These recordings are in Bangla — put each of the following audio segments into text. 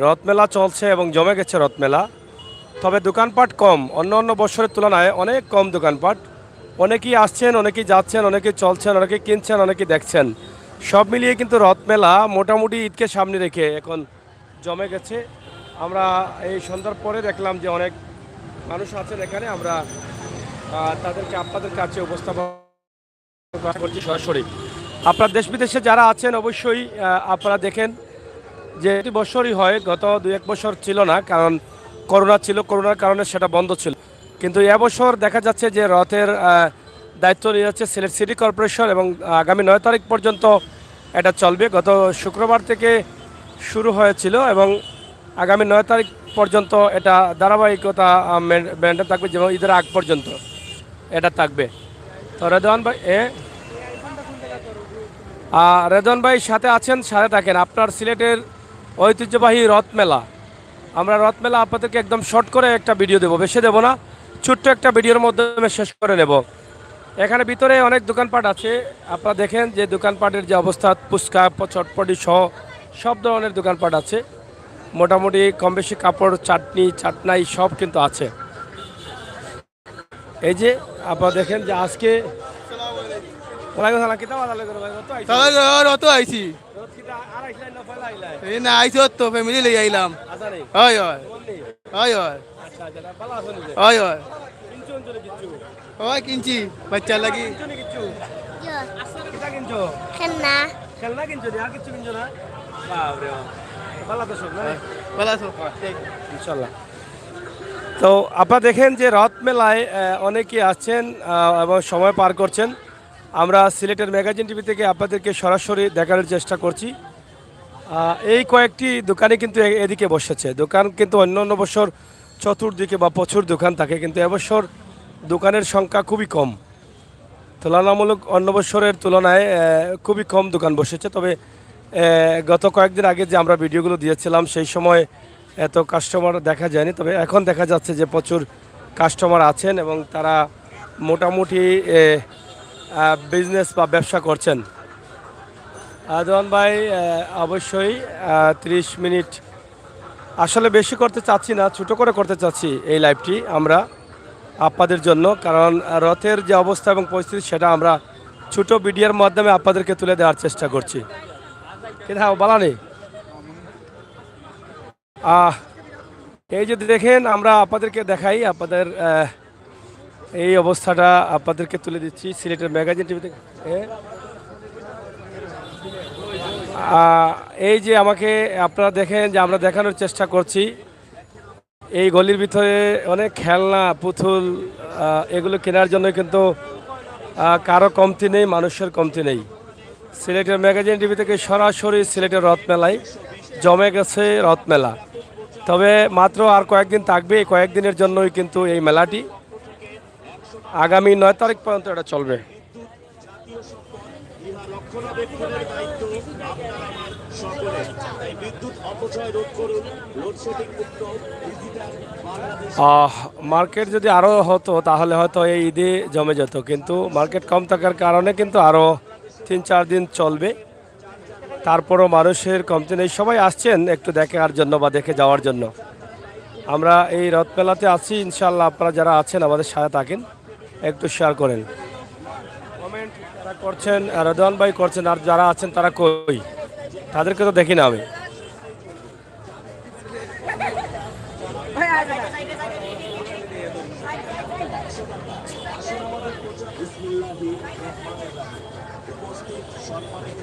রথমেলা চলছে এবং জমে গেছে রথমেলা। তবে দোকানপাট কম, অন্য অন্য বছরের তুলনায় অনেক কম দোকানপাট। অনেকেই আসছেন, অনেকেই যাচ্ছেন, অনেকেই চলছেন, অনেকেই কিনছেন, অনেকেই দেখছেন। সব মিলিয়ে কিন্তু রথমেলা মোটামুটি ঈদকে সামনে রেখে এখন জমে গেছে। আমরা এই সন্ধ্যার পরে দেখলাম যে অনেক মানুষ আছেন এখানে। আমরা তাদেরকে আপনাদের কাছে উপস্থাপন করছি সরাসরি। আপনার দেশ বিদেশে যারা আছেন অবশ্যই আপনারা দেখেন যে এটি বছরই হয়, গত 2-1 বছর ছিল না, কারণ করোনা ছিল, করোনার কারণে সেটা বন্ধ ছিল। কিন্তু এবছর দেখা যাচ্ছে যে রথের দায়িত্ব নিয়ে যাচ্ছে সিলেট সিটি কর্পোরেশন এবং আগামী 9 তারিখ পর্যন্ত এটা চলবে। গত শুক্রবার থেকে শুরু হয়েছিল এবং আগামী 9 তারিখ পর্যন্ত এটা ধারাবাহিকতা মেনটেন থাকবে, যেমন ঈদের আগ পর্যন্ত এটা থাকবে। তো রেদওয়ান ভাই রেদওয়ান ভাই সাথে আছেন, সাথে থাকেন। আপনার সিলেটের ঐতিহ্যবাহী রথমেলা, আমরা রথমেলা আপনাদেরকে একদম শর্ট করে একটা ভিডিও দেবো, বেশি দেবো না, ছোট্ট একটা ভিডিওর মাধ্যমে শেষ করে নেব। এখানে ভিতরে অনেক দোকানপাট আছে, আপনারা দেখেন যে দোকানপাটের যে অবস্থা, ফুচকা চটপটি সহ সব ধরনের দোকানপাট আছে। মোটামুটি কম বেশি কাপড়, চাটনি, চাটনাই সব কিন্তু আছে। এই যে আপনারা দেখেন যে আজকে অত আইছি না আইছি তো ফ্যামিলি লই আইলাম। হয় হয় হয় হয় হয় হয় হয় কিনছি বাচ্চার লাগি। খেলনা খেলনা কিনছো আর কিছু কিনছো না? বাপরে বাপ, ভালো তো সব না? ভালো আছো? ইনশাল্লাহ। তো আপনারা দেখেন যে রথ মেলায় অনেকেই আছেন এবং সময় পার করছেন। আমরা সিলেটের ম্যাগাজিন টিভি থেকে আপনাদেরকে সরাসরি দেখানোর চেষ্টা করছি। এই কয়েকটি দোকানে কিন্তু এদিকে বসেছে। দোকান কিন্তু অন্য অন্য বছর চতুর্দিকে বা প্রচুর দোকান থাকে, কিন্তু এবছর দোকানের সংখ্যা খুবই কম। তুলনামূলক অন্য বছরের তুলনায় খুবই কম দোকান বসেছে। তবে গত কয়েকদিন আগে যে আমরা ভিডিওগুলো দিয়েছিলাম সেই সময় এত কাস্টমার দেখা যায়নি, তবে এখন দেখা যাচ্ছে যে প্রচুর কাস্টমার আছেন এবং তারা মোটামুটি বিজনেস বা ব্যবসা করছেন। আদওয়ান ভাই অবশ্যই 30 মিনিট আসলে বেশি করতে চাচ্ছি না, ছোটো করে করতে চাচ্ছি এই লাইভটি আমরা আপনাদের জন্য, কারণ রথের যে অবস্থা এবং পরিস্থিতি সেটা আমরা ছোটো ভিডিওর মাধ্যমে আপনাদেরকে তুলে দেওয়ার চেষ্টা করছি। কিন্তু হ্যাঁ বলা নেই, এই যে দেখেন আমরা আপনাদেরকে দেখাই, আপনাদের এই অবস্থাটা আপনাদেরকে তুলে দিচ্ছি সিলেটের ম্যাগাজিন টিভি থেকে। এই যে আমাকে আপনারা দেখেন যে আমরা দেখানোর চেষ্টা করছি, এই গলির ভিতরে অনেক খেলনা, পুতুল, এগুলো কেনার জন্য কিন্তু কারো কমতি নেই, মানুষের কমতি নেই। সিলেটের ম্যাগাজিন টিভি থেকে সরাসরি সিলেটের রথমেলায় জমে গেছে রথমেলা। তবে মাত্র আর কয়েকদিন থাকবে, এই কয়েকদিনের জন্যই কিন্তু এই মেলাটি আগামী 9 তারিখ পর্যন্ত এটা চলবে। মার্কেট যদি আরও হতো তাহলে হয়তো এই ঈদে জমে যেত, কিন্তু মার্কেট কম থাকার কারণে কিন্তু আরও 3-4 দিন চলবে। তারপরও মানুষের কমতি নেই, সবাই আসছেন একটু দেখার জন্য বা দেখে যাওয়ার জন্য। আমরা এই রথমেলাতে আছি, ইনশাল্লাহ আপনারা যারা আছেন আমাদের সাথে থাকেন, একটু শেয়ার করেন, কমেন্ট যারা করছেন, রেদওয়ান ভাই করছেন, আর যারা আছেন তারা কই, তাদেরকে তো দেখি না আমি। সম্মানিত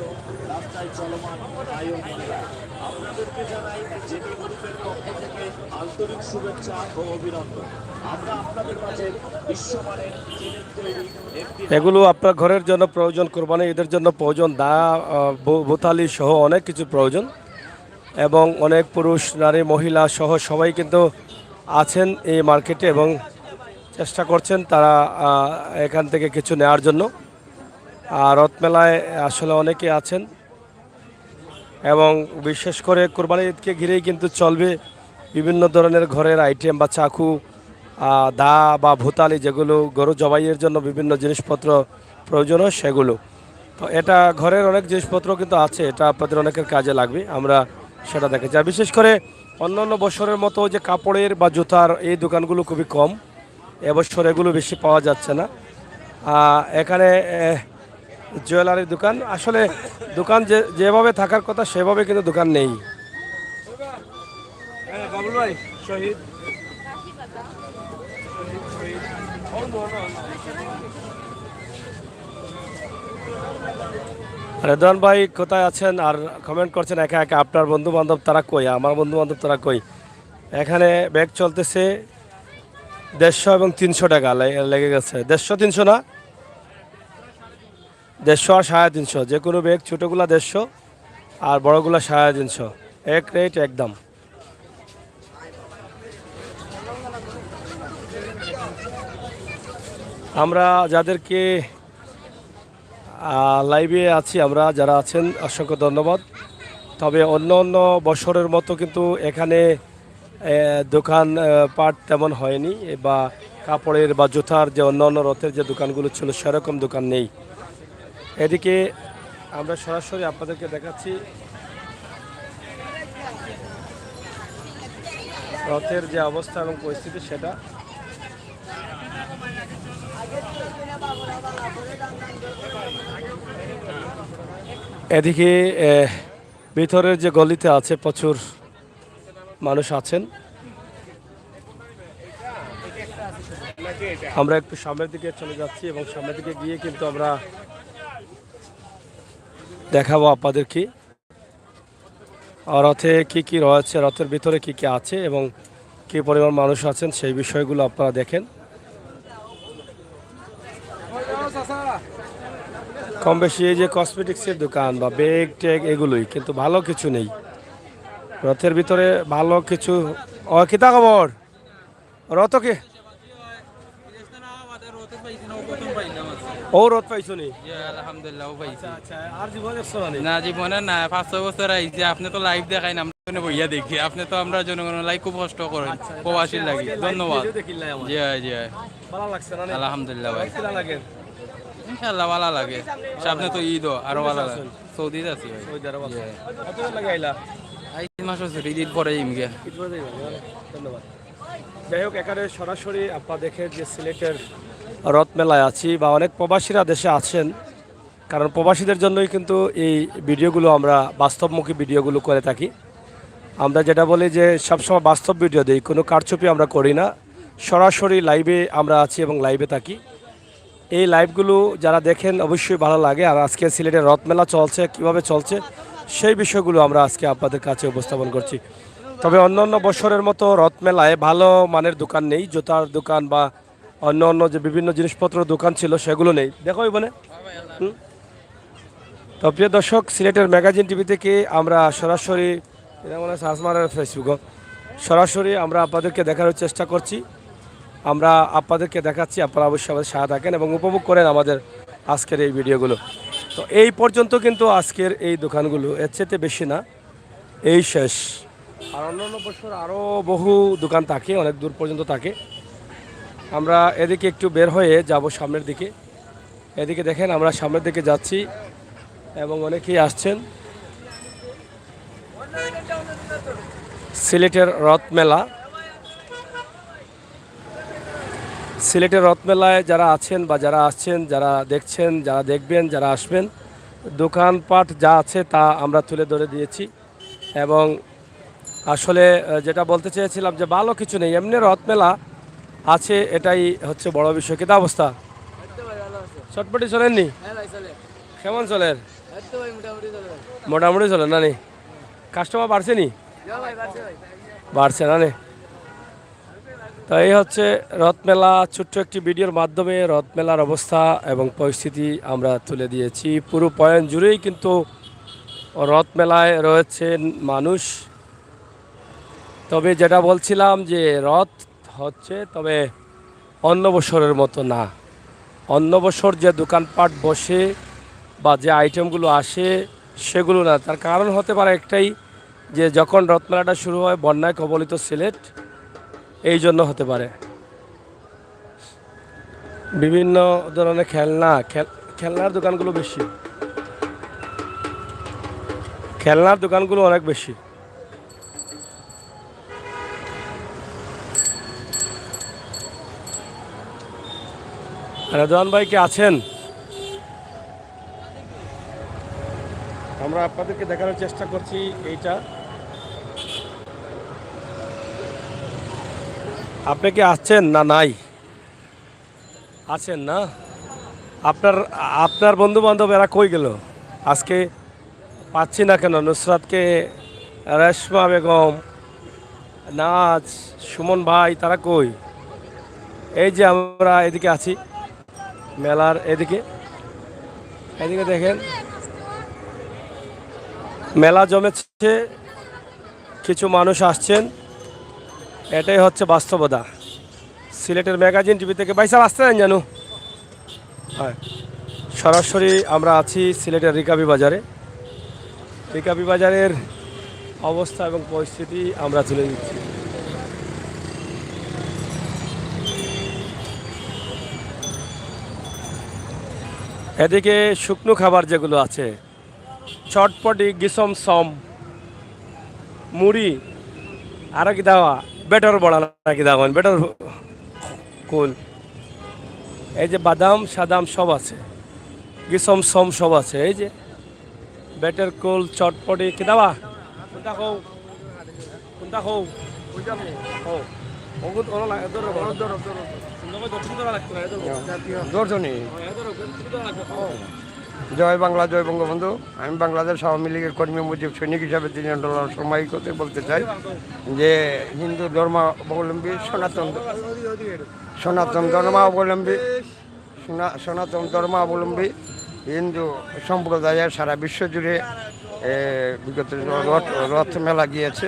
রাস্তায় চলমান ভাই ও বোনেরা, আপনাদেরকে জানাই জেপি গ্রুপের পক্ষ থেকে আন্তরিক শুভেচ্ছা ও অভিনন্দন। আমরা আপনাদের মাঝে বিশ্বমানের চিনের তৈরি এগুলো আপনার ঘরের জন্য প্রয়োজন, কোরবানি ঈদের জন্য প্রয়োজন, দা বোতালি সহ অনেক কিছু প্রয়োজন, এবং অনেক পুরুষ, নারী, মহিলা সহ সবাই কিন্তু আছেন এই মার্কেটে এবং চেষ্টা করছেন তারা এখান থেকে কিছু নেওয়ার জন্য। আর রথমেলায় আসলে অনেকে আছেন এবং বিশেষ করে কোরবানি ঈদকে ঘিরেই কিন্তু চলবে বিভিন্ন ধরনের ঘরের আইটেম বা চাকু, দা বা ভুতালি, যেগুলো গরু জবাইয়ের জন্য বিভিন্ন জিনিসপত্র প্রয়োজন হয় সেগুলো। তো এটা ঘরের অনেক জিনিসপত্র কিন্তু আছে, এটা আপনাদের অনেকের কাজে লাগবে। আমরা সেটা দেখা যায়। বিশেষ করে অন্যান্য বছরের মতো যে কাপড়ের বা জুতার এই দোকানগুলো খুবই কম, এবছর এগুলো বেশি পাওয়া যাচ্ছে না। এখানে জুয়েলারির দোকান, আসলে দোকান যেভাবে থাকার কথা সেভাবে কিন্তু দোকান নেই। বাবুল ভাই শহীদ রেদওয়ান ভাই কোথায় আছেন আর কমেন্ট করছেন একা একা, আপনার বন্ধু বান্ধব তারা কই, আমার বন্ধু বান্ধব তারা কই। এখানে ব্যাগ চলতেছে 150 এবং 300 টাকা লেগে গেছে। 150 300 না, 150 আর 350, যে কোনো ব্যাগ ছোটোগুলা 150 আর বড়গুলা 350, এক রেট একদম। আমরা যাদেরকে লাইভে আছি, আমরা যারা আছেন অসংখ্য ধন্যবাদ। তবে অন্য অন্য বছরের মতো কিন্তু এখানে দোকান পাট তেমন হয়নি, বা কাপড়ের বা জুতার যে অন্য অন্য রথের যে দোকানগুলো ছিল সেরকম দোকান নেই। এদিকে আমরা সরাসরি আপনাদেরকে দেখাচ্ছি রথের যে অবস্থা এবং পরিস্থিতি সেটা। এদিকে ভিতরের যে গলিতে আছে প্রচুর মানুষ আছেন। আমরা একটু সামনের দিকে চলে যাচ্ছি এবং সামনের দিকে গিয়ে কিন্তু আমরা দেখাবো আপনাদেরকে রথে কি কি রয়েছে, রথের ভিতরে কি কি আছে এবং কি পরিমাণ মানুষ আছেন সেই বিষয়গুলো আপনারা দেখেন। কম বেশি এই যে কসমেটিক্সের দোকান বা ব্যাগ ট্যাগ এগুলোই, কিন্তু ভালো কিছু নেই রথের ভিতরে, ভালো কিছু। কিতা খবর রথকে ও রথ পাইছো নি? আলহামদুলিল্লাহ পাইছি। আচ্ছা, আর জীবনে না জীবনে না, 5-6 বছর আইছে। আপনি তো লাইভ দেখাই না, আমরা বইয়া দেখি। আপনি তো আমরা জনগণের লাইক খুব কষ্ট করেন প্রবাসীর লাগি। ধন্যবাদ। জি জি ভালো লাগছে না? আলহামদুলিল্লাহ ভাই, কিলা লাগে? ইনশাআল্লাহ ভালো লাগে। সামনে তো ঈদ, আরো ভালো লাগে। সৌদিতে আছি ভাই। সৌদি আরব আছে। কতদিন লাগে আইলা? এই মাস হচ্ছে, ঈদ পরে ইমগে। ধন্যবাদ। যাই হোক, এখানে সরাসরি আপনারা দেখেন যে সিলেটের রথ মেলায় আছি, বা অনেক প্রবাসীরা দেশে আছেন, কারণ প্রবাসীদের জন্যই কিন্তু এই ভিডিওগুলো আমরা বাস্তবমুখী ভিডিওগুলো করে থাকি। আমরা যেটা বলি যে সবসময় বাস্তব ভিডিও দিই, কোনো কারচুপি আমরা করি না, সরাসরি লাইভে আমরা আছি এবং লাইভে থাকি। এই লাইভগুলো যারা দেখেন অবশ্যই ভালো লাগে। আর আজকে সিলেটের রথ মেলা চলছে, কীভাবে চলছে সেই বিষয়গুলো আমরা আজকে আপনাদের কাছে উপস্থাপন করছি। তবে অন্য অন্য বছরের মতো রথ মেলায় ভালো মানের দোকান নেই, জুতার দোকান বা অন্য অন্য যে বিভিন্ন জিনিসপত্র দোকান ছিল সেগুলো নেই। দেখো মানে তো প্রিয় দর্শক, সিলেটের ম্যাগাজিন টিভি থেকে আমরা সরাসরি, এটা মনে হয় আসমানের ফেসবুক, সরাসরি আমরা আপনাদেরকে দেখানোর চেষ্টা করছি। আমরা আপনাদেরকে দেখাচ্ছি, আপনারা অবশ্যই আমাদের সাথে থাকেন এবং উপভোগ করেন আমাদের আজকের এই ভিডিওগুলো। তো এই পর্যন্ত কিন্তু আজকের এই দোকানগুলো, এর চেয়ে বেশি না, এই শেষ। আর অন্যান্য বছর আরও বহু দোকান থাকে, অনেক দূর পর্যন্ত থাকে। আমরা এদিকে একটু বের হয়ে যাব সামনের দিকে। এদিকে দেখেন আমরা সামনের দিকে যাচ্ছি এবং অনেকেই আসছেন। সিলেটের রথ মেলা, সিলেটের রথ মেলায় যারা আছেন বা যারা আসছেন, যারা দেখছেন, যারা দেখবেন, যারা আসবেন, দোকানপাট যা আছে তা আমরা তুলে ধরে দিয়েছি। এবং আসলে যেটা বলতে চেয়েছিলাম যে ভালো কিছু নেই, এমনি রথ মেলা আছে, এটাই হচ্ছে বড় বিষয়। কিতা অবস্থা? চটপটি চলেননি? কেমন চলেন? মোটামুটি চলেন না নি? কাস্টমার বাড়ছে নি? বাড়ছে না নি? তো এই হচ্ছে রথ মেলা। ছোট্ট একটি ভিডিওর মাধ্যমে রথ মেলার অবস্থা এবং পরিস্থিতি আমরা তুলে দিয়েছি। পুরো পয়েন্ট জুড়েই কিন্তু রথ মেলায় রয়েছেন মানুষ। তবে যেটা বলছিলাম যে রথ হচ্ছে, তবে অন্য বছরের মতো না। অন্য বছর যে দোকানপাট বসে বা যে আইটেমগুলো আসে সেগুলো না। তার কারণ হতে পারে একটাই, যে যখন রথমেলাটা শুরু হয় বন্যায় কবলিত সিলেট, এই জন্য হতে পারে। বিভিন্ন ধরনের খেলনার দোকানগুলো বেশি, খেলনার দোকানগুলো অনেক বেশি। রেদওয়ান ভাই কি আছেন? আমরা আপনাদেরকে দেখানোর চেষ্টা করছি এইটা। আপনি কি আসছেন না নাই? আছেন না? আপনার আপনার বন্ধু বান্ধব এরা কই গেল আজকে? পাচ্ছি না কেন? নুসরাতকে, রেশমা বেগম, নাজ, সুমন ভাই তারা কই? এই যে আমরা এদিকে আছি, মেলার এদিকে এদিকে দেখেন মেলা জমেছে, কিছু মানুষ আসছেন, এটাই হচ্ছে বাস্তবতা। সিলেটের ম্যাগাজিন টিভি থেকে ভাই সাহেব আসতে নেন জানো? হ্যাঁ, সরাসরি আমরা আছি সিলেটের রিকাবি বাজারে। রিকাবি বাজারের অবস্থা এবং পরিস্থিতি আমরা তুলে দিচ্ছি। এদিকে শুকনো খাবার যেগুলো আছে, চটপটি, গিসম সম, মুড়ি, আর কি দেওয়া, বেটার বড়া নাকি দেওয়া, বেটার কুল, এই যে বাদাম সাদাম সব আছে, গিসম সম সব আছে। এই যে বেটার কুল, চটপটি কি দেওয়া, কোনটা খাও কোনটা খাও জয় বাংলা, জয় বঙ্গবন্ধু। আমি বাংলাদেশ আওয়ামী লীগের কর্মী মুজিব সৈনিক হিসাবে 3 আন্দোলন সময় করতে বলতে চাই যে হিন্দু ধর্মাবলম্বী সনাতন ধর্মাবলম্বী হিন্দু সম্প্রদায়ের সারা বিশ্ব জুড়ে বিগত রথ মেলা গিয়েছে,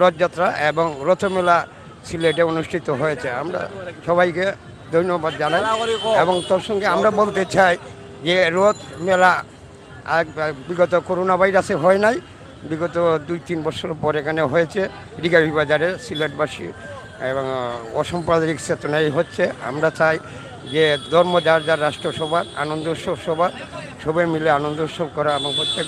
রথযাত্রা এবং রথমেলা সিলেটে অনুষ্ঠিত হয়েছে। আমরা সবাইকে ধন্যবাদ জানাই এবং তোর সঙ্গে আমরা বলতে চাই যে রথ মেলা বিগত করোনা ভাইরাসে হয় নাই, বিগত 2-3 বছর পর এখানে হয়েছে রিকাবি বাজারে। সিলেটবাসী এবং অসাম্প্রদায়িক চেতনাই হচ্ছে। আমরা চাই যে ধর্ম যার যার রাষ্ট্র সবার, আনন্দ উৎসব সবার, সবাই মিলে আনন্দ উৎসব করা এবং প্রত্যেক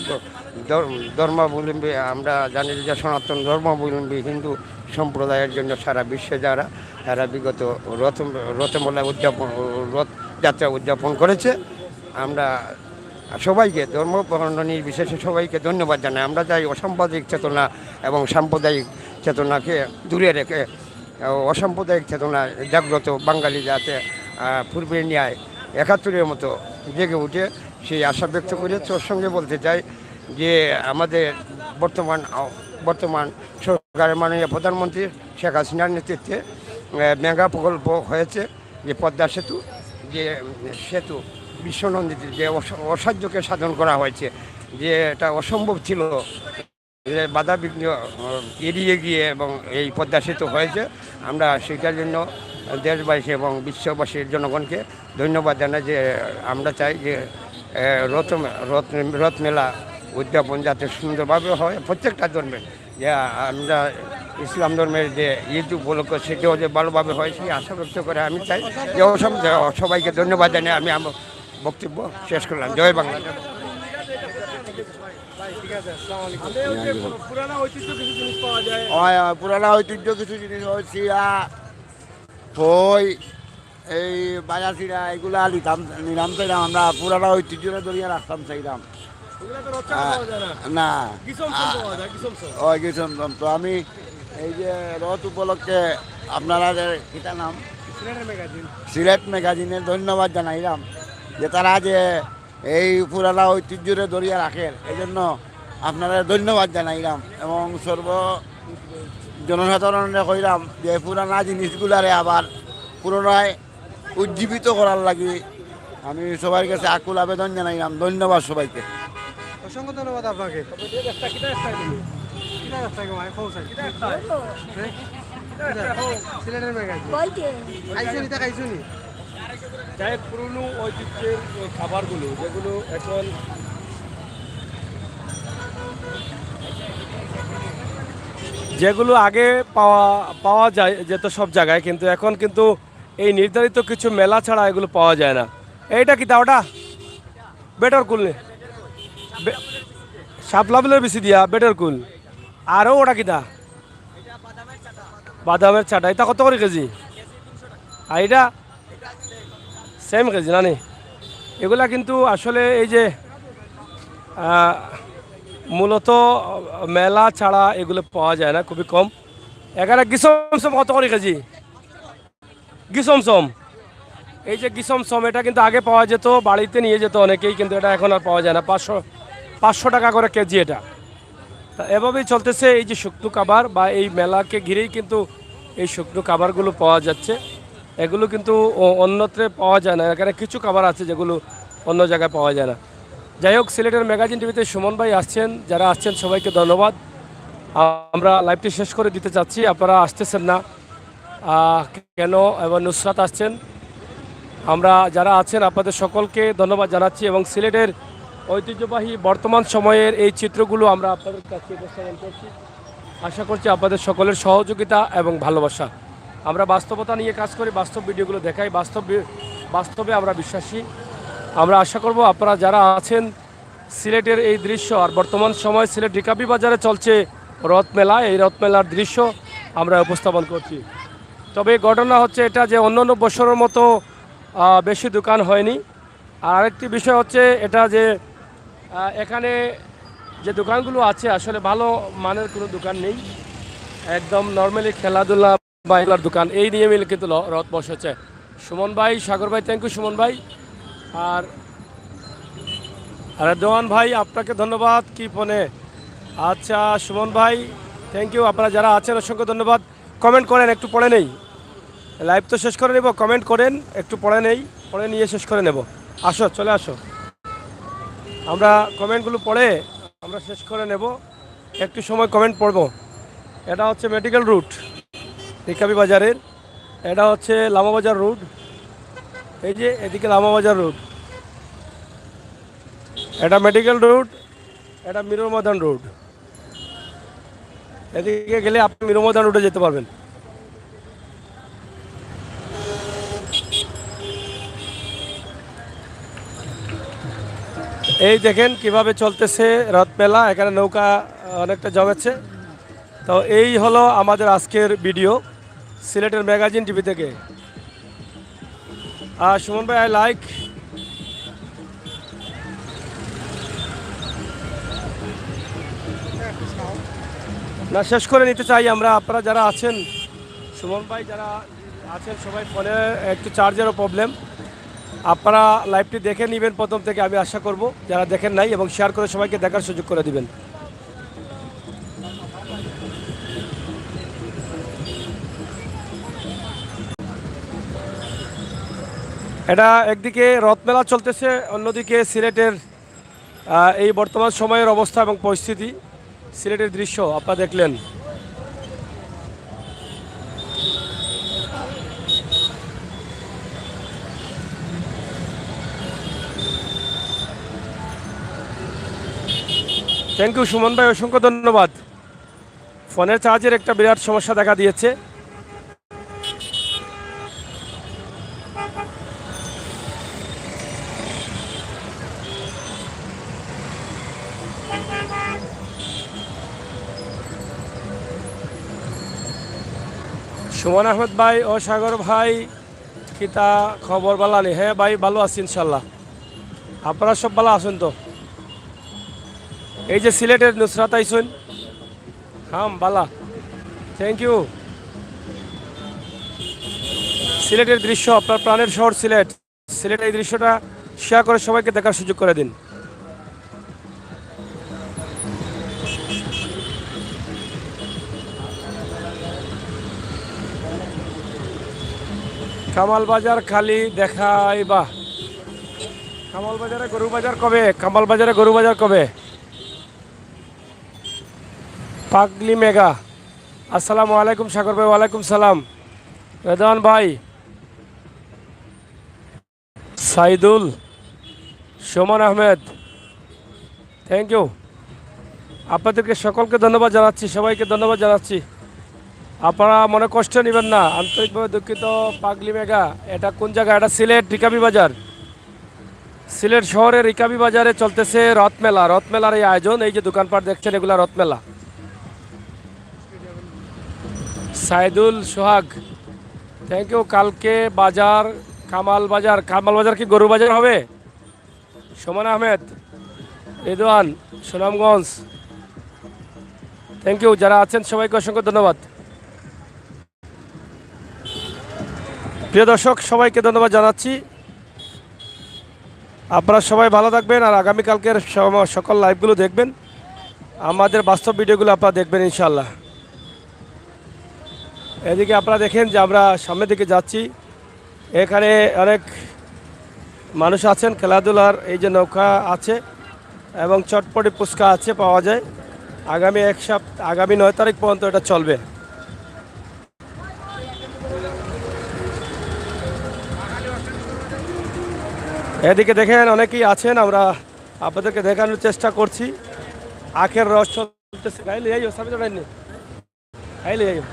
ধর্মাবলম্বী, আমরা জানি যে সনাতন ধর্মাবলম্বী হিন্দু সম্প্রদায়ের জন্য সারা বিশ্বে যারা তারা বিগত রথমেলা রথযাত্রা উদযাপন করেছে। আমরা সবাইকে ধর্ম বর্ণ নির্বিশেষে সবাইকে ধন্যবাদ জানাই। আমরা চাই অসাম্প্রদায়িক চেতনা এবং সাম্প্রদায়িক চেতনাকে দূরে রেখে অসাম্প্রদায়িক চেতনা জাগ্রত বাঙালি যাতে পূর্বের ন্যায় 71-এর মতো জেগে উঠে সেই আশা ব্যক্ত করে তোর সঙ্গে বলতে চাই যে আমাদের বর্তমান সরকারের মাননীয় প্রধানমন্ত্রী শেখ হাসিনার নেতৃত্বে মেগা প্রকল্প হয়েছে, যে পদ্মা সেতু, যে সেতু বিশ্বনন্দিত, যে অসাধ্যকে সাধন করা হয়েছে, যে এটা অসম্ভব ছিল, যে বাধা বিঘ্ন এড়িয়ে গিয়ে এবং এই পদ্মা সেতু হয়েছে। আমরা সেটার জন্য দেশবাসী এবং বিশ্ববাসীর জনগণকে ধন্যবাদ জানাই। যে আমরা চাই যে রথ মেলা উদযাপন যাতে সুন্দরভাবে হয় প্রত্যেকটা ধর্মের, যে আমরা ইসলাম ধর্মের যে ঈদ উপলক্ষ সেটাও যে ভালোভাবে হয় সেই আশা ব্যক্ত করে আমি চাই যে সবাইকে ধন্যবাদ জানিয়ে আমি আমার বক্তব্য শেষ করলাম। জয় বাংলা। পুরানা ঐতিহ্য কিছু জিনিস হচ্ছে বই, এই বাজা চিরা এগুলা নিলাম চাইলাম। আমরা পুরানা ঐতিহ্যটা ধরিয়া রাখতাম চাইলাম না। ওই গিসম তো আমি এই যে রথ উপলক্ষে আপনারা কিতা নাম সিলেট ম্যাগাজিনের ধন্যবাদ জানাইলাম যে তারা যে এই পুরানা ঐতিহ্যরে ধরিয়া রাখেন, এই জন্য আপনারা ধন্যবাদ জানাইলাম এবং জনসাধারণে কইলাম যে পুরানা জিনিসগুলারে আবার পুনরায় উজ্জীবিত করার লাগি আমি সবার কাছে আকুল আবেদন জানাইলাম। ধন্যবাদ সবাইকে, অসংখ্য ধন্যবাদ আপনাকে। সিলেটের ম্যাগাজিন যাই পুরনো ঐতিহ্যের খাবারগুলো যেগুলো এখন যেগুলো আগে পাওয়া যায় যেত সব জায়গায়, কিন্তু এখন কিন্তু এই নির্ধারিত কিছু মেলা ছাড়া এগুলো পাওয়া যায় না। এইটা কি তা ওটা বেটার কুল শাপলাবিলের বেশি দিয়া বেটার কুল, আরও ওটা কি তা বাদামের চাটা, এটা কত করে কেজি? আর এটা সেম কেজি না নি এগুলা কিন্তু আসলে এই যে মূলত মেলা ছাড়া এগুলো পাওয়া যায় না, খুবই কম। এখানে গিসমসম কত করে কেজি? গিসমসম, এই যে গিসমসম এটা কিন্তু আগে পাওয়া যেত, বাড়িতে নিয়ে যেত অনেকেই, কিন্তু এটা এখন আর পাওয়া যায় না। 500 টাকা করে কেজি এটা। তা এভাবেই চলতেছে এই যে শুকনো খাবার, বা এই মেলাকে ঘিরেই কিন্তু এই শুকনো খাবারগুলো পাওয়া যাচ্ছে। এগুলো কিন্তু অন্যত্রে পাওয়া যায় না, এখানে কিছু খাবার আছে যেগুলো অন্য জায়গায় পাওয়া যায় না। যাই হোক, সিলেটের ম্যাগাজিন টিভিতে সুমন ভাই আসছেন, যারা আসছেন সবাইকে ধন্যবাদ। আমরা লাইভটি শেষ করে দিতে চাচ্ছি, আপনারা আসতেছেন না কেন? এবং নুসরাত আসছেন, আমরা যারা আছেন আপনাদের সকলকে ধন্যবাদ জানাচ্ছি। এবং সিলেটের ঐতিহ্যবাহী বর্তমান সময়ের এই চিত্রগুলো আমরা আপনাদের কাছে উপস্থাপন করছি। আশা করছি আপনাদের সকলের সহযোগিতা এবং ভালোবাসা। আমরা বাস্তবতা নিয়ে কাজ করি, বাস্তব ভিডিওগুলো দেখাই, বাস্তবে আমরা বিশ্বাসী। আমরা আশা করব আপনারা যারা আছেন সিলেটের এই দৃশ্য, আর বর্তমান সময় সিলেট রিকাবি বাজারে চলছে রথমেলা, এই রথমেলার দৃশ্য আমরা উপস্থাপন করছি। তবে ঘটনা হচ্ছে এটা যে অন্যান্য বছরের মতো বেশি দোকান হয়নি। আর আরেকটি বিষয় হচ্ছে এটা যে এখানে যে দোকানগুলো আছে আসলে ভালো মানের কোনো দোকান নেই, একদম নর্মালি খেলাধুলা বা এগুলোর দোকান, এই নিয়ে মিলে কিন্তু রথ বসেছে। সুমন ভাই, সাগর ভাই, থ্যাংক ইউ সুমন ভাই। আর দেওয়ান ভাই আপনাকে ধন্যবাদ, কি ফোনে। আচ্ছা সুমন ভাই থ্যাংক ইউ, আপনারা যারা আছেন অসংখ্য ধন্যবাদ। কমেন্ট করেন, একটু পড়ে নেই, লাইভ তো শেষ করে নেব, কমেন্ট করেন একটু, পড়ে নেই, পড়ে নিয়ে শেষ করে নেব। আসো, চলে আসো, আমরা কমেন্টগুলো পড়ে আমরা শেষ করে নেব, একটু সময় কমেন্ট পড়ব। এটা হচ্ছে মেডিকেল রুট রিকাবি বাজারের, এটা হচ্ছে লামাবাজার রোড, এই যে এদিকে লামাবাজার রোড, এটা মেডিকেল রোড, এটা মিরর ময়দান রোড। এদিকে গেলে আপনি মিরর ময়দান রোডে যেতে পারবেন। এই দেখেন কিভাবে চলতেছে রথমেলা, এখানে নৌকা অনেকটা জমেছে। তো এই হলো আমাদের আজকের ভিডিও সিলেটের ম্যাগাজিন টিভি থেকে। সুমন ভাই আই লাইক, না শেষ করে নিতে চাই আমরা। আপনারা যারা আছেন, সুমন ভাই যারা আছেন সবাই ফোনে একটু চার্জেরও প্রবলেম, আপনারা লাইভটি দেখে নেবেন প্রথম থেকে, আমি আশা করব যারা দেখেন নাই, এবং শেয়ার করে সবাইকে দেখার সুযোগ করে দিবেন। এটা একদিকে রথমেলা চলতেছে, অন্যদিকে সিলেটের এই বর্তমান সময়ের অবস্থা এবং পরিস্থিতি, সিলেটের দৃশ্য আপনারা দেখলেন। থ্যাংক ইউ সুমন ভাই, অসংখ্য ধন্যবাদ। ফোনের চার্জের একটা বিরাট সমস্যা দেখা দিয়েছে। সুমন আহমেদ ভাই ও সাগর ভাই, কিতা খবর বালানি? হ্যাঁ ভাই ভালো আছি ইনশাল্লাহ, আপনারা সব ভালো আছেন তো? এই যে সিলেটের নুসরাত আইসুন, হাম বালা, থ্যাংক ইউ। সিলেটের দৃশ্য, আপনার প্রাণের শহর সিলেট, সিলেটের এই দৃশ্যটা শেয়ার করে সবাইকে দেখার সুযোগ করে দিন। কামাল বাজার খালি দেখাই, বা কামাল বাজারে গরু বাজার কবে? কামাল বাজারে গরু বাজার কবে? পাগলি মেগা, আসসালামু আলাইকুম সাগর ভাই। ওয়ালাইকুম সালাম রেদওয়ান ভাই, সাইদুল, সুমন আহমেদ, থ্যাংক ইউ। আপনাদেরকে সকলকে ধন্যবাদ জানাচ্ছি, সবাইকে ধন্যবাদ জানাচ্ছি। আপনারা মনে কষ্ট নেবেন না, আন্তরিকভাবে দুঃখিত। পাগলি মেগা এটা কোন জায়গা? এটা সিলেট রিকাবি বাজার, সিলেট শহরের রিকাবি বাজারে চলতেছে রথমেলা। রথমেলার এই আয়োজন, এই যে দোকানপাট দেখছেন এগুলা রথমেলা। Saidul Sohag, thank you. কালকে বাজার কামাল বাজার কি গরু বাজার হবে? Suman Ahmed, Ridwan, Sunamganj, thank you. যারা আছেন সবাইকে অসংখ্য ধন্যবাদ। প্রিয় দর্শক, সবাইকে ধন্যবাদ জানাচ্ছি। আপনারা সবাই ভালো থাকবেন আর আগামীকালকের সকল লাইভগুলো দেখবেন, আমাদের বাস্তব ভিডিওগুলো আপনারা দেখবেন ইনশাল্লাহ। এদিকে আপনারা দেখেন যে আমরা সামনের দিকে যাচ্ছি, এখানে অনেক মানুষ আছেন, খেলাধুলার এই যে নৌকা আছে এবং চটপটি ফুচকা আছে, পাওয়া যায়। আগামী 9 তারিখ পর্যন্ত এটা চলবে। এদিকে দেখেন অনেকেই আছেন, আমরা আপনাদেরকে দেখানোর চেষ্টা করছি। আখের রস চলতেছে, গাইলে যাইও সামনে চড়াইনি, গাইলে যাইও।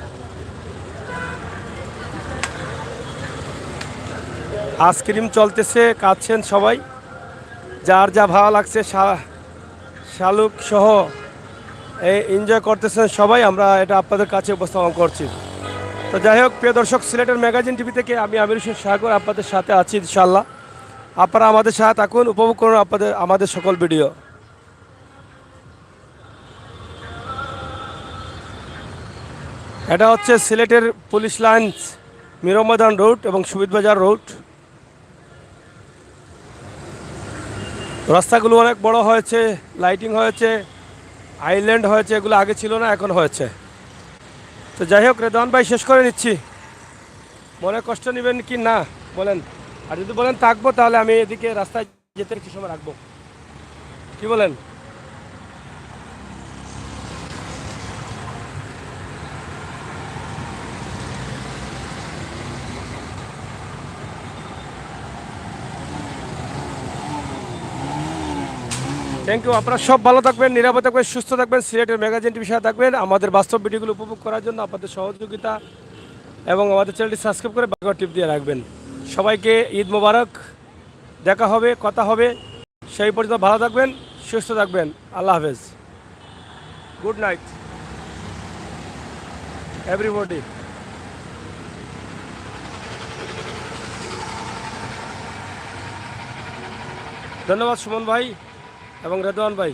আইসক্রিম চলতেছে, খাচ্ছেন সবাই, যার যা ভালো লাগছে শালুক সহ এনজয় করতেছেন সবাই। আমরা এটা আপনাদের কাছে উপস্থাপন করছি। তো যাই হোক, প্রিয় দর্শক, সিলেটের ম্যাগাজিন টিভি থেকে আমি আমির হোসেন সাগর আপনাদের সাথে আছি ইনশাল্লাহ। আপনারা আমাদের সাথে থাকুন, উপভোগ করুন আমাদের সকল ভিডিও। এটা হচ্ছে সিলেটের পুলিশ লাইন্স, মীর ময়দান রোড এবং সুবিদ বাজার রোড। রাস্তাগুলো অনেক বড় হয়েছে, লাইটিং হয়েছে, আইল্যান্ড হয়েছে, এগুলো আগে ছিল না, এখন হয়েছে। তো যাই হোক, রেদওয়ান ভাই শেষ করে নিচ্ছি। মনে কষ্ট নেবেন কি না বলেন? আর যদি বলেন থাকবো, তাহলে আমি এদিকে রাস্তায় যেতে কিছু সময় রাখবো, কি বলেন? Thank you. আপনারা সব ভালো থাকবেন, নিরাপদ থাকবেন, সুস্থ থাকবেন, সিলেটের ম্যাগাজিন টিভির সাথে থাকবেন। আমাদের বাস্তব ভিডিওগুলো উপভোগ করার জন্য আপনাদের সহযোগিতা এবং আমাদের চ্যানেলটি সাবস্ক্রাইব করে বাকি টিপ দিয়ে রাখবেন। সবাইকে ঈদ মোবারক। দেখা হবে, কথা হবে, সেই পর্যন্ত ভালো থাকবেন, সুস্থ থাকবেন। আল্লাহ হাফেজ, গুড নাইট এভরিবডি। ধন্যবাদ সুমন ভাই এবং রেদওয়ান ভাই।